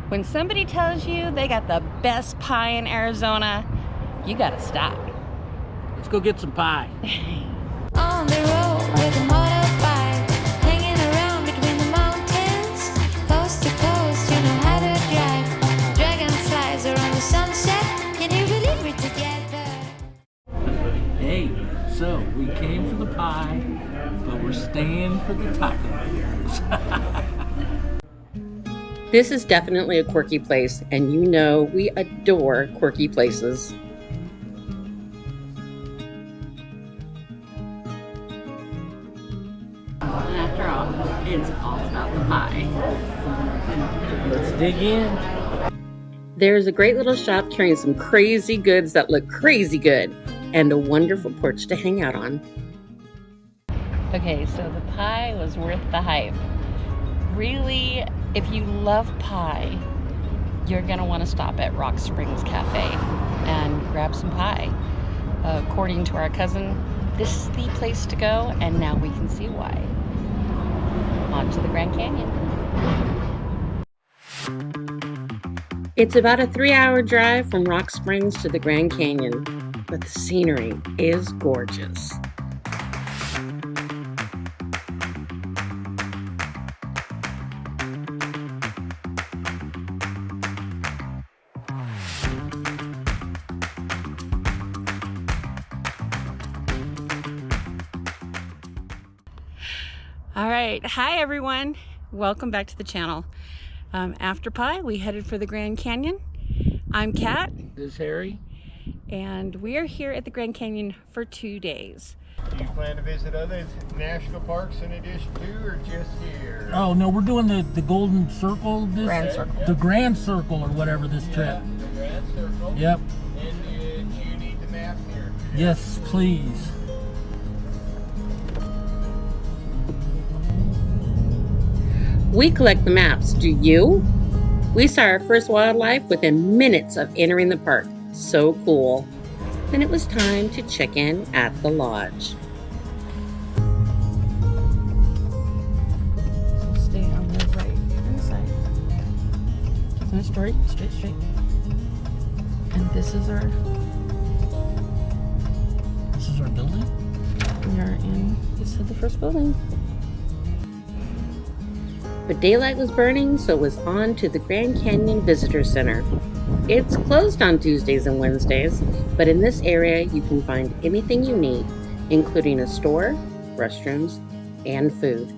When somebody tells you they got the best pie in Arizona, you gotta stop. Let's go get some pie. On the road with a motorbike, hanging around between the mountains, coast to coast, you know how to drive. Dragonflies around the sunset, can you believe we're together? Hey, so we came for the pie, but we're staying for the tacos. This is definitely a quirky place, and you know we adore quirky places. And after all, it's all about the pie. Let's dig in. There's a great little shop carrying some crazy goods that look crazy good, and a wonderful porch to hang out on. Okay, so the pie was worth the hype. Really, if you love pie, you're gonna want to stop at Rock Springs Cafe and grab some pie. According to our cousin, this is the place to go, and now we can see why. On to the Grand Canyon. It's about a 3-hour drive from Rock Springs to the Grand Canyon, but the scenery is gorgeous. All right, hi everyone. Welcome back to the channel. After pie, we headed for the Grand Canyon. I'm Kat. This is Harry. And we are here at the Grand Canyon for 2 days. Do you plan to visit other national parks in addition to, or just here? Oh no, we're doing the Golden Circle. Grand Circle. The Grand Circle or whatever this trip. The Grand Circle. Yep. And do you need the map here? Yes, please. We collect the maps, do you? We saw our first wildlife within minutes of entering the park. So cool. Then it was time to check in at the lodge. So stay on the right hand side. Keep going straight. And this is our building. We are in, this is the first building. But daylight was burning, so it was on to the Grand Canyon Visitor Center. It's closed on Tuesdays and Wednesdays, but in this area you can find anything you need, including a store, restrooms, and food.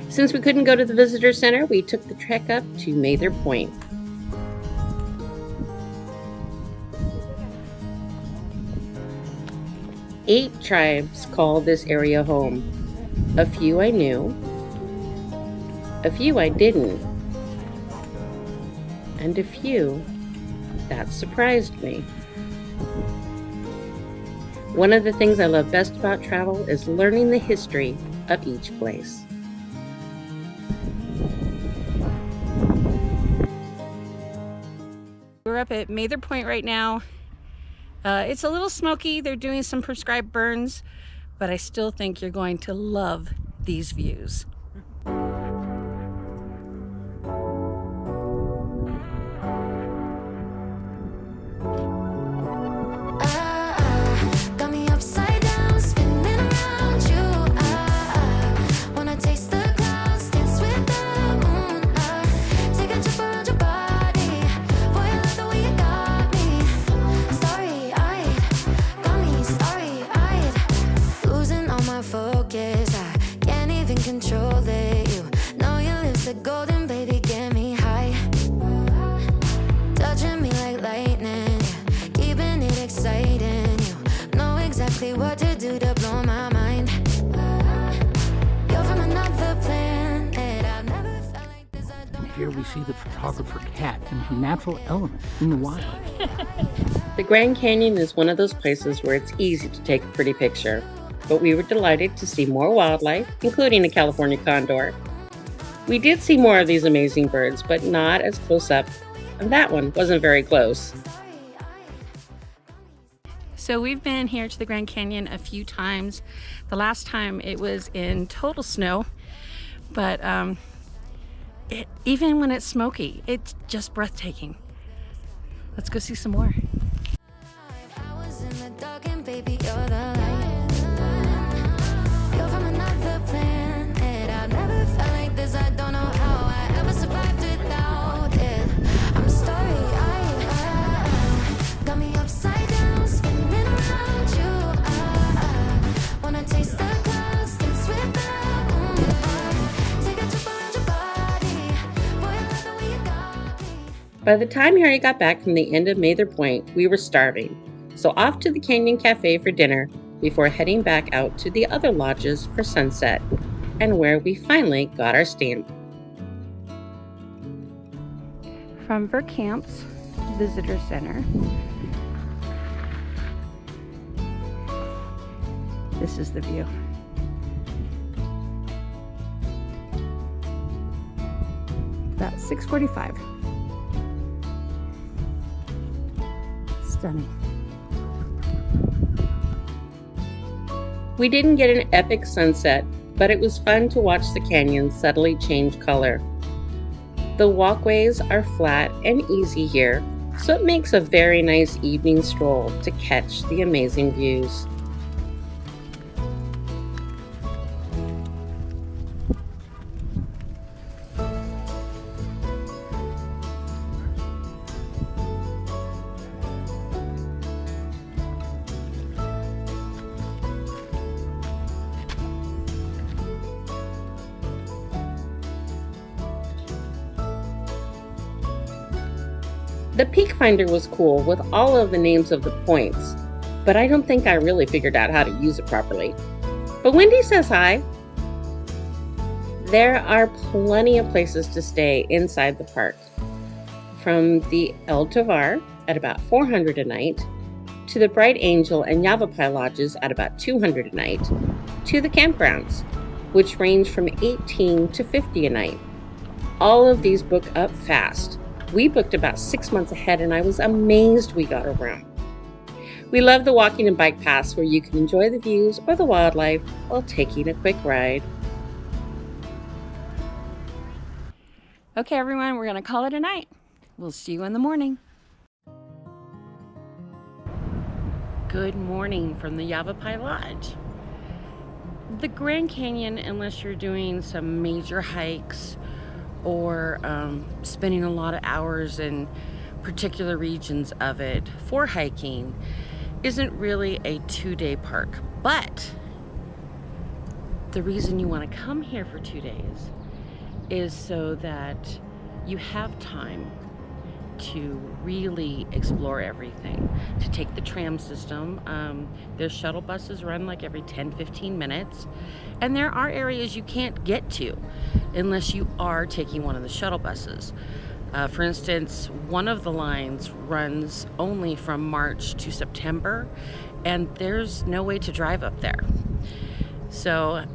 Since we couldn't go to the Visitor Center, we took the trek up to Mather Point. Eight tribes call this area home. A few I knew, a few I didn't, and a few that surprised me. One of the things I love best about travel is learning the history of each place. We're up at Mather Point right now. It's a little smoky. They're doing some prescribed burns, but I still think you're going to love these views. What to do to blow my mind. You're from another planet. I've never felt like this. Here we see the photographer Kat and her natural element in the wild. The Grand Canyon is one of those places where it's easy to take a pretty picture, but we were delighted to see more wildlife, including a California condor. We did see more of these amazing birds, but not as close up, and that one wasn't very close. So we've been here to the Grand Canyon a few times. The last time it was in total snow, but even when it's smoky, it's just breathtaking. Let's go see some more. I was in the dark and baby, you're the light. You're from another planet. I've never felt like this. I don't know how I ever survived without it. I'm a story. I got me upside down, spinning around you. Wanna taste the clouds, dance without. Take a trip around your body. Boy, I love the way you got me. By the time Harry got back from the end of Mather Point, we were starving. So off to the Canyon Cafe for dinner before heading back out to the other lodges for sunset, and where we finally got our stamp. From Verkamp's Visitor Center, this is the view. About 6:45. Stunning. We didn't get an epic sunset, but it was fun to watch the canyon subtly change color. The walkways are flat and easy here, so it makes a very nice evening stroll to catch the amazing views. The Peak Finder was cool with all of the names of the points, but I don't think I really figured out how to use it properly. But Wendy says hi. There are plenty of places to stay inside the park, from the El Tovar at about $400 a night, to the Bright Angel and Yavapai lodges at about $200 a night, to the campgrounds, which range from $18 to $50 a night. All of these book up fast. We booked about 6 months ahead, and I was amazed we got a room. We love the walking and bike paths where you can enjoy the views or the wildlife while taking a quick ride. Okay, everyone, we're going to call it a night. We'll see you in the morning. Good morning from the Yavapai Lodge. The Grand Canyon, unless you're doing some major hikes or spending a lot of hours in particular regions of it for hiking, isn't really a 2-day park. But the reason you want to come here for 2 days is so that you have time to really explore everything, to take the tram system. There's shuttle buses run like every 10-15 minutes, and there are areas you can't get to unless you are taking one of the shuttle buses. For instance, one of the lines runs only from March to September, and there's no way to drive up there. So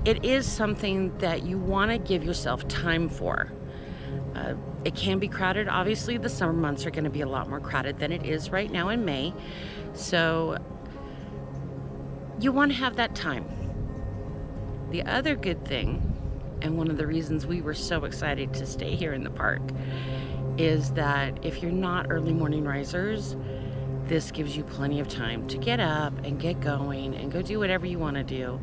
it is something that you want to give yourself time for. It can be crowded. Obviously, the summer months are going to be a lot more crowded than it is right now in May. So you want to have that time. The other good thing, and one of the reasons we were so excited to stay here in the park, is that if you're not early morning risers, this gives you plenty of time to get up and get going and go do whatever you want to do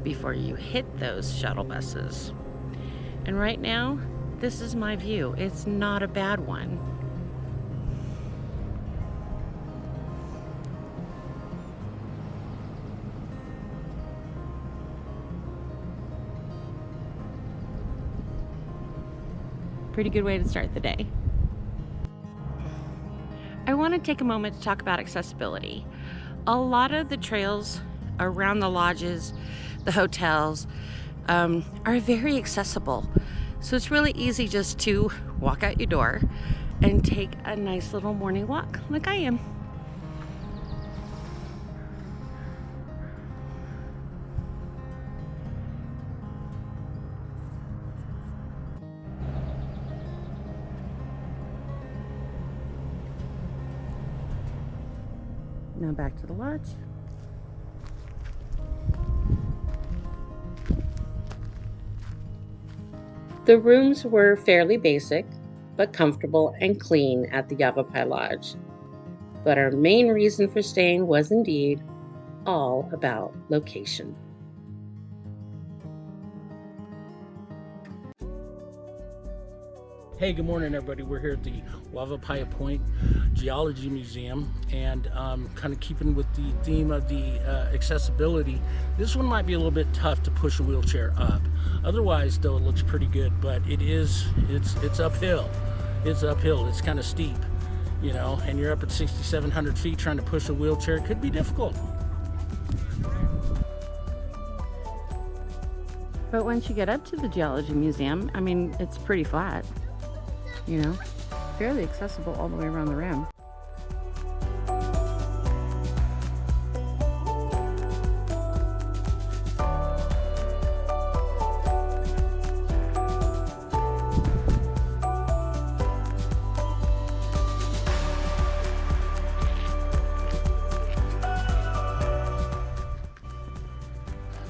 before you hit those shuttle buses. And right now, this is my view. It's not a bad one. Pretty good way to start the day. I want to take a moment to talk about accessibility. A lot of the trails around the lodges, the hotels, are very accessible. So it's really easy just to walk out your door and take a nice little morning walk like I am. Now back to the lodge. The rooms were fairly basic, but comfortable and clean at the Yavapai Lodge. But our main reason for staying was indeed all about location. Hey, good morning, everybody. We're here at the Yavapai Point Geology Museum, and kind of keeping with the theme of the accessibility. This one might be a little bit tough to push a wheelchair up. Otherwise, though, it looks pretty good. But it's uphill. It's uphill. It's kind of steep, you know. And you're up at 6,700 feet trying to push a wheelchair. It could be difficult. But once you get up to the Geology Museum, I mean, it's pretty flat. You know, fairly accessible all the way around the rim.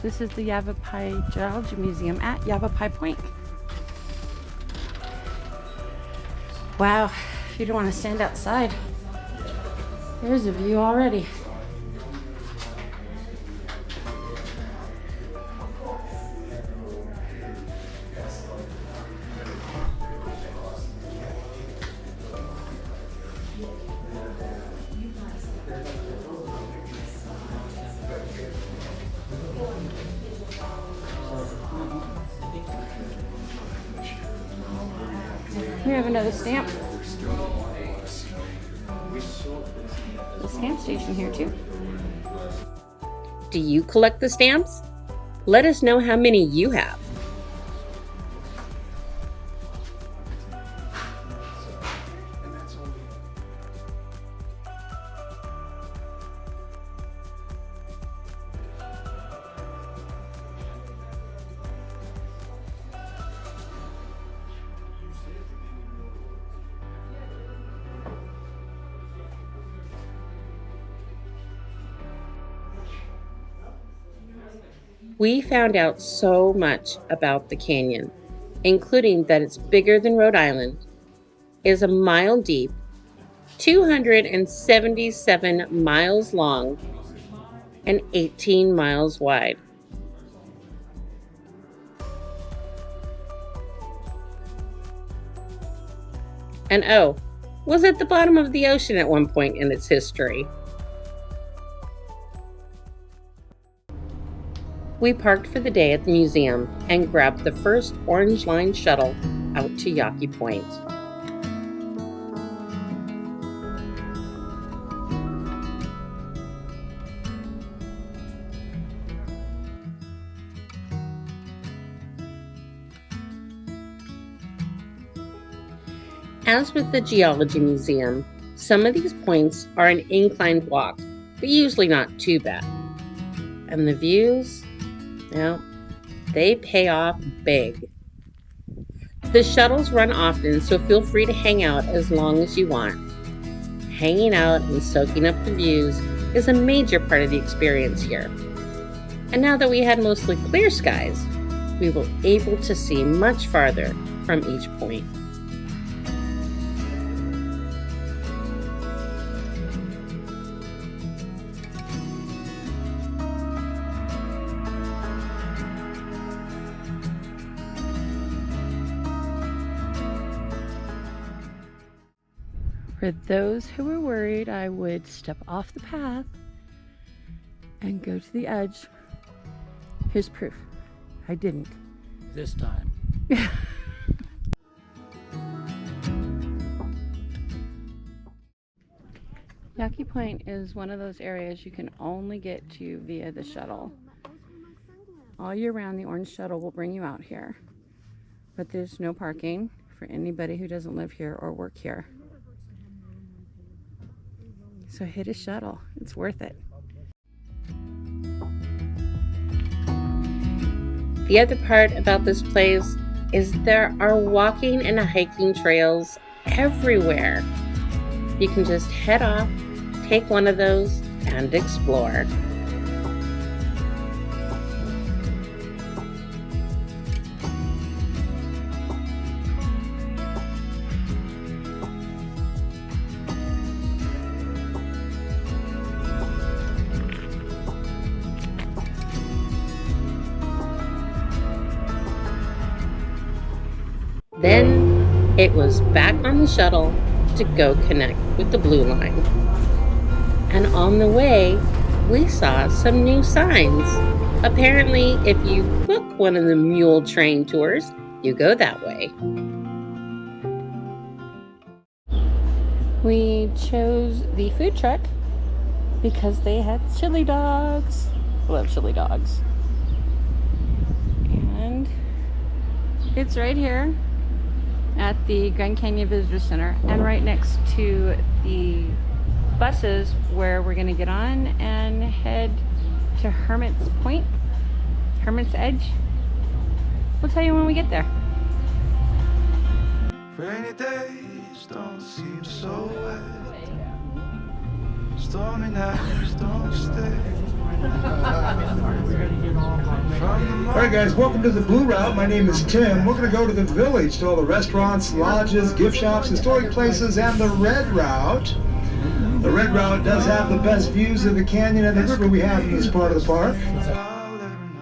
This is the Yavapai Geology Museum at Yavapai Point. Wow, if you don't want to stand outside, there's a view already. We have another stamp. The stamp station here too. Do you collect the stamps? Let us know how many you have. We found out so much about the canyon, including that it's bigger than Rhode Island, is a mile deep, 277 miles long, and 18 miles wide. And oh, was at the bottom of the ocean at one point in its history. We parked for the day at the museum and grabbed the first Orange Line shuttle out to Yaqui Point. As with the Geology Museum, some of these points are an inclined walk, but usually not too bad. And the views? Well, they pay off big. The shuttles run often, so feel free to hang out as long as you want. Hanging out and soaking up the views is a major part of the experience here. And now that we had mostly clear skies, we were able to see much farther from each point. For those who were worried I would step off the path and go to the edge, here's proof. I didn't. This time. Yaqui Point is one of those areas you can only get to via the shuttle. All year round, the orange shuttle will bring you out here, but there's no parking for anybody who doesn't live here or work here. So hit a shuttle, it's worth it. The other part about this place is there are walking and hiking trails everywhere. You can just head off, take one of those, and explore. Then it was back on the shuttle to go connect with the Blue Line. And on the way, we saw some new signs. Apparently, if you book one of the mule train tours, you go that way. We chose the food truck because they had chili dogs. I love chili dogs. And it's right here at the Grand Canyon Visitor Center and right next to the buses where we're going to get on and head to Hermit's Point, Hermit's Edge. We'll tell you when we get there. Rainy days don't seem so wet. Stormy nights don't stay. All right, guys, welcome to the Blue Route. My name is Tim. We're going to go to the village, to all the restaurants, lodges, gift shops, historic places, and the Red Route. The Red Route does have the best views of the canyon and the river we have in this part of the park. I'll let her know.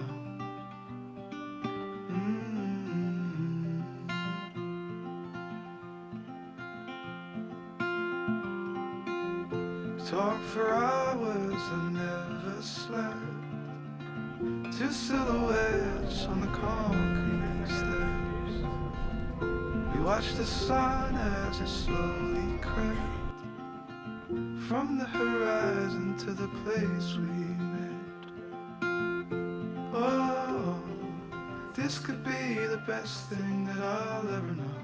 Talk for hours and never slept. Two silhouettes on the concrete steps. We watched the sun as it slowly crept from the horizon to the place we met. Oh, this could be the best thing that I'll ever know.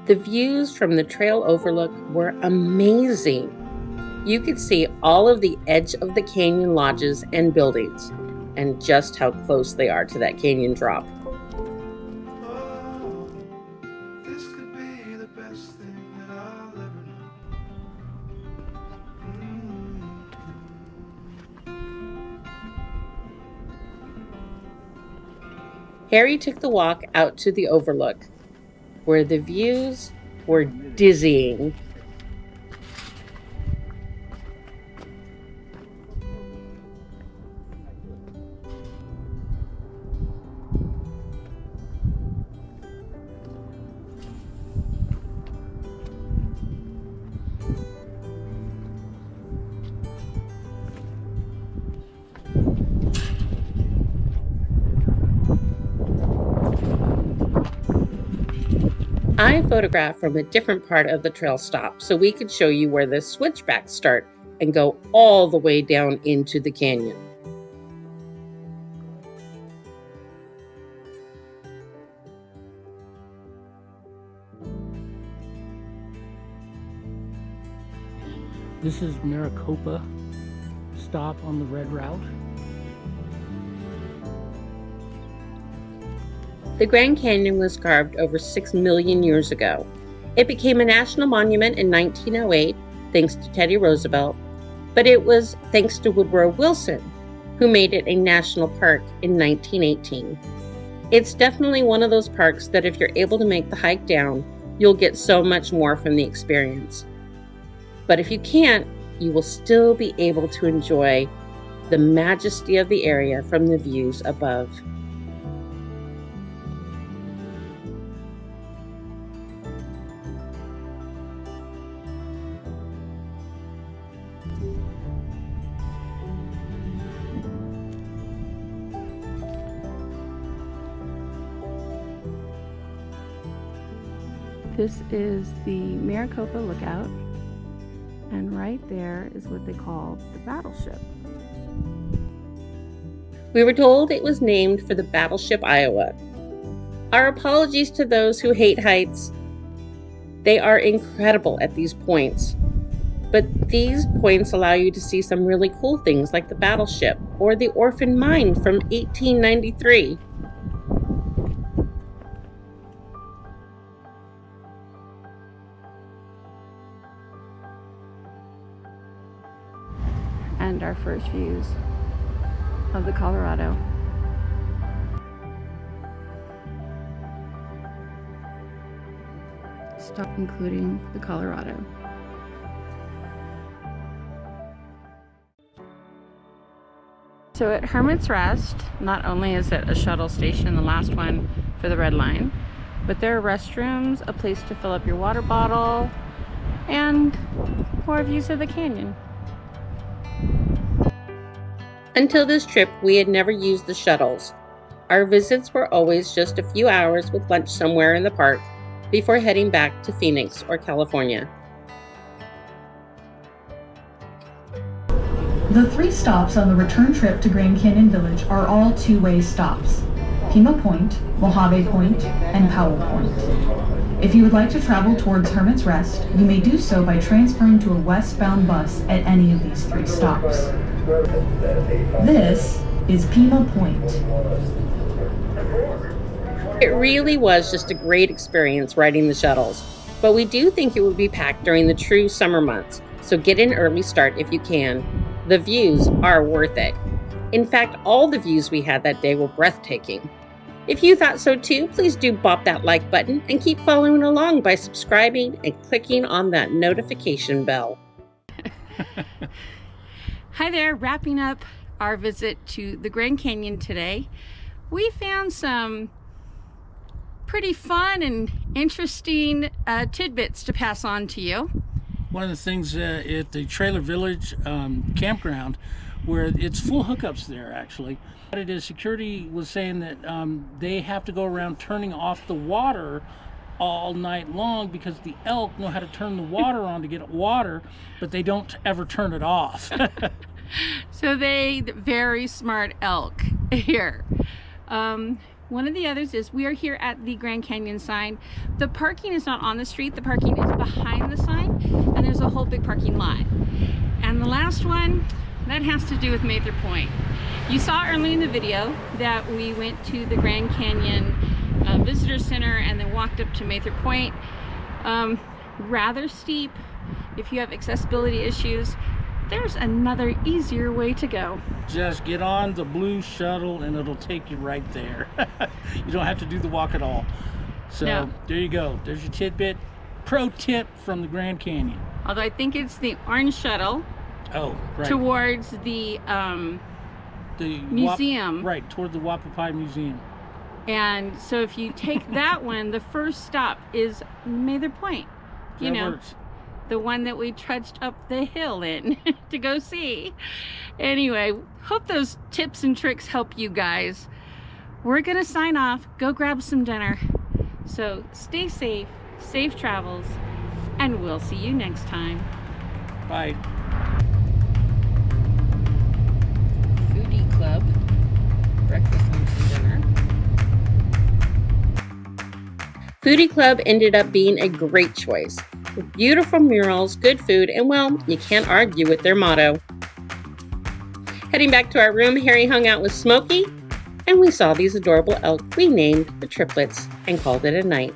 The views from the trail overlook were amazing. You could see all of the edge of the canyon lodges and buildings and just how close they are to that canyon drop. Oh, this could be the best thing that I'll ever know. Harry took the walk out to the overlook, where the views were dizzying. I photographed from a different part of the trail stop so we could show you where the switchbacks start and go all the way down into the canyon. This is Maricopa stop on the Red Route. The Grand Canyon was carved over 6 million years ago. It became a national monument in 1908 thanks to Teddy Roosevelt, but it was thanks to Woodrow Wilson, who made it a national park in 1918. It's definitely one of those parks that if you're able to make the hike down, you'll get so much more from the experience. But if you can't, you will still be able to enjoy the majesty of the area from the views above. This is the Maricopa Lookout, and right there is what they call the battleship. We were told it was named for the battleship Iowa. Our apologies to those who hate heights. They are incredible at these points, but these points allow you to see some really cool things like the battleship or the Orphan Mine from 1893. And our first views of the Colorado. stop, including the Colorado. So at Hermit's Rest, not only is it a shuttle station, the last one for the Red Line, but there are restrooms, a place to fill up your water bottle, and more views of the canyon. Until this trip, we had never used the shuttles. Our visits were always just a few hours with lunch somewhere in the park before heading back to Phoenix or California. The 3 stops on the return trip to Grand Canyon Village are all two-way stops: Pima Point, Mojave Point, and Powell Point. If you would like to travel towards Hermit's Rest, you may do so by transferring to a westbound bus at any of these 3 stops. This is Pima Point. It really was just a great experience riding the shuttles, but we do think it would be packed during the true summer months, so get an early start if you can. The views are worth it. In fact, all the views we had that day were breathtaking. If you thought so too, please do bop that like button and keep following along by subscribing and clicking on that notification bell. Hi there, wrapping up our visit to the Grand Canyon today. We found some pretty fun and interesting tidbits to pass on to you. One of the things at the Trailer Village campground, where it's full hookups there actually. What it is, security was saying that they have to go around turning off the water all night long because the elk know how to turn the water on to get water, but they don't ever turn it off. So very smart elk here. One of the others is we are here at the Grand Canyon sign. The parking is not on the street, the parking is behind the sign, and there's a whole big parking lot. And the last one, that has to do with Mather Point. You saw early in the video that we went to the Grand Canyon Visitor Center and then walked up to Mather Point. Rather steep. If you have accessibility issues, there's another easier way to go. Just get on the blue shuttle and it'll take you right there. You don't have to do the walk at all. So no. There you go. There's your tidbit. Pro tip from the Grand Canyon. Although I think it's the orange shuttle. Oh, right. Towards the museum. Right, toward the Wapapai Museum. And so if you take that one, the first stop is Mather Point. You know. Works. The one that we trudged up the hill in to go see. Anyway, hope those tips and tricks help you guys. We're gonna sign off, go grab some dinner. So stay safe, safe travels, and we'll see you next time. Bye. Foodie Club, breakfast, lunch, and dinner. Foodie Club ended up being a great choice. With beautiful murals, good food, and well, you can't argue with their motto. Heading back to our room, Harry hung out with Smokey, and we saw these adorable elk we named the Triplets and called it a night.